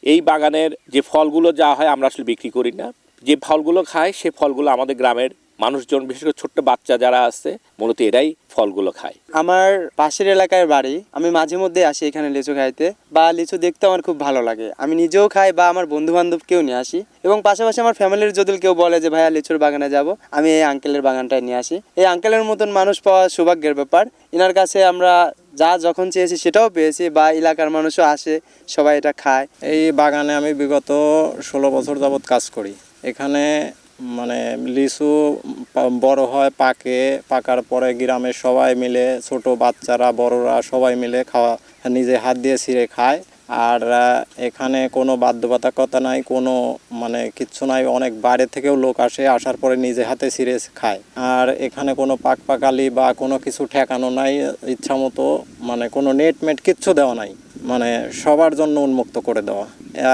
এই বাগানের যে ফলগুলো যা হয় আমরা আসলে বিক্রি করি না, যে ফলগুলো খায় সে ফলগুলো আমাদের গ্রামের মানুষজন, বিশেষ করে ছোট্ট বাচ্চা যারা আছে, মূলত এরাই ফলগুলো খায়। আমার পাশের এলাকায় বাড়ি, আমি মাঝে মধ্যে আসি এখানে লিচু খাইতে, বা লিচু দেখতে আমার খুব ভালো লাগে। আমি নিজেও খাই বা আমার বন্ধু বান্ধবকেও নিয়ে আসি, এবং পাশাপাশি আমার ফ্যামিলির যদি কেউ বলে যে ভাইয়া লিচুর বাগানে যাব, আমি এই আঙ্কেলের বাগানটায় নিয়ে আসি। এই আঙ্কেলের মতন মানুষ পাওয়া সৌভাগ্যের ব্যাপার। এনার কাছে আমরা যা যখন চেয়েছি সেটাও পেয়েছি, বা এলাকার মানুষও আসে, সবাই এটা খায়। এই বাগানে আমি বিগত 16 বছর যাবৎ কাজ করি। এখানে মানে লিচু বড় হয়, পাকার পরে গ্রামের সবাই মিলে, ছোট বাচ্চারা বড়রা সবাই মিলে খাওয়া, নিজে হাত দিয়ে ছিঁড়ে খায়। আর এখানে কোনো বাধ্যবাধকতা নাই, কোনো মানে কিচ্ছু নাই। অনেক বাইরে থেকেও লোক আসে, আসার পরে নিজে হাতে ছিঁড়ে খায়। আর এখানে কোনো পাকালি বা কোনো কিছু ঠেকানো নাই, ইচ্ছা মতো মানে কোনো নেট কিচ্ছু দেওয়া নাই, মানে সবার জন্য উন্মুক্ত করে দেওয়া।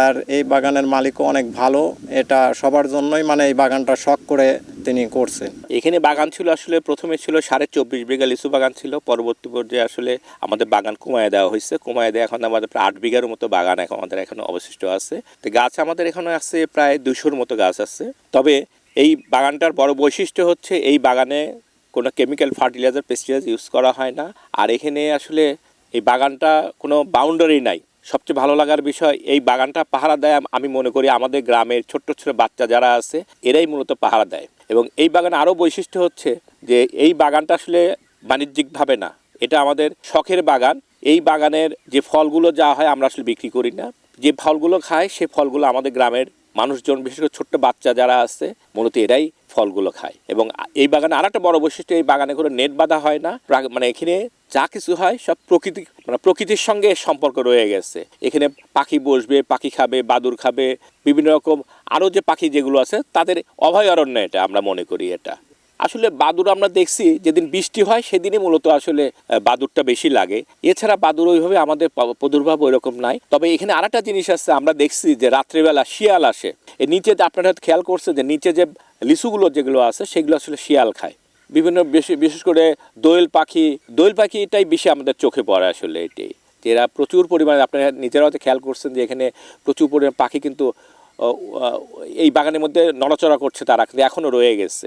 আর এই বাগানের মালিকও অনেক ভালো, এটা সবার জন্যই, মানে এই বাগানটা শখ করে তিনি করছেন। এখানে বাগান ছিল আসলে, প্রথমে ছিল 24.5 বিঘা লিচু বাগান ছিল। পরবর্তী পর্যায়ে আসলে আমাদের বাগান কমায় দেওয়া হয়েছে, কমায় দেওয়া এখন আমাদের প্রায় 8 বিঘার মতো বাগান এখন আমাদের এখানে অবশিষ্ট আছে। তো গাছ আমাদের এখানে আছে প্রায় 200-র মতো গাছ আছে। তবে এই বাগানটার বড় বৈশিষ্ট্য হচ্ছে এই বাগানে কোনো কেমিক্যাল ফার্টিলাইজার, পেস্টিসাইড ইউজ করা হয় না। আর এখানে আসলে এই বাগানটা কোনো বাউন্ডারি নাই। সবচেয়ে ভালো লাগার বিষয়, এই বাগানটা পাহারা দেয়, আমি মনে করি আমাদের গ্রামের ছোট্ট ছোট বাচ্চা যারা আছে এরাই মূলত পাহারা দেয়। এবং এই বাগানে আরও বৈশিষ্ট্য হচ্ছে যে এই বাগানটা আসলে বাণিজ্যিকভাবে না, এটা আমাদের শখের বাগান। এই বাগানের যে ফলগুলো যা হয় আমরা আসলে বিক্রি করি না, যে ফলগুলো খায় সে ফলগুলো আমাদের গ্রামের মানুষজন, বিশেষ করে ছোট্ট বাচ্চা যারা আছে, মূলত এরাই ফলগুলো খায়। এবং এই বাগানে আরেকটা বড় বৈশিষ্ট্য, এই বাগানে কোনো নেট বাঁধা হয় না। মানে এখানে যা কিছু হয় সব প্রকৃতির সঙ্গে সম্পর্ক রয়ে গেছে। এখানে পাখি বসবে, পাখি খাবে, বাদুর খাবে, বিভিন্ন রকম আরও যে পাখি যেগুলো আছে তাদের অভয়ারণ্য এটা আমরা মনে করি। এটা আসলে বাদুর আমরা দেখছি যেদিন বৃষ্টি হয় সেদিনই মূলত আসলে বাদুরটা বেশি লাগে। এছাড়া বাদুর ওইভাবে আমাদের প্রাদুর্ভাব ওইরকম নাই। তবে এখানে আরেকটা জিনিস আছে, আমরা দেখছি যে রাত্রিবেলা শিয়াল আসে। এর নিচে আপনারা হয়তো খেয়াল করছে যে নিচে যে লিচুগুলো যেগুলো আছে সেগুলো আসলে শিয়াল খায়। বিভিন্ন বিশেষ করে দোয়েল পাখিটাই বেশি আমাদের চোখে পড়ে আসলে। এটাই যে এরা প্রচুর পরিমাণে, আপনারা নিজেরাও হয়তো খেয়াল করছেন যে এখানে প্রচুর পরিমাণে পাখি কিন্তু এই বাগানের মধ্যে নড়াচড়া করছে, তারা কিন্তু এখনও রয়ে গেছে।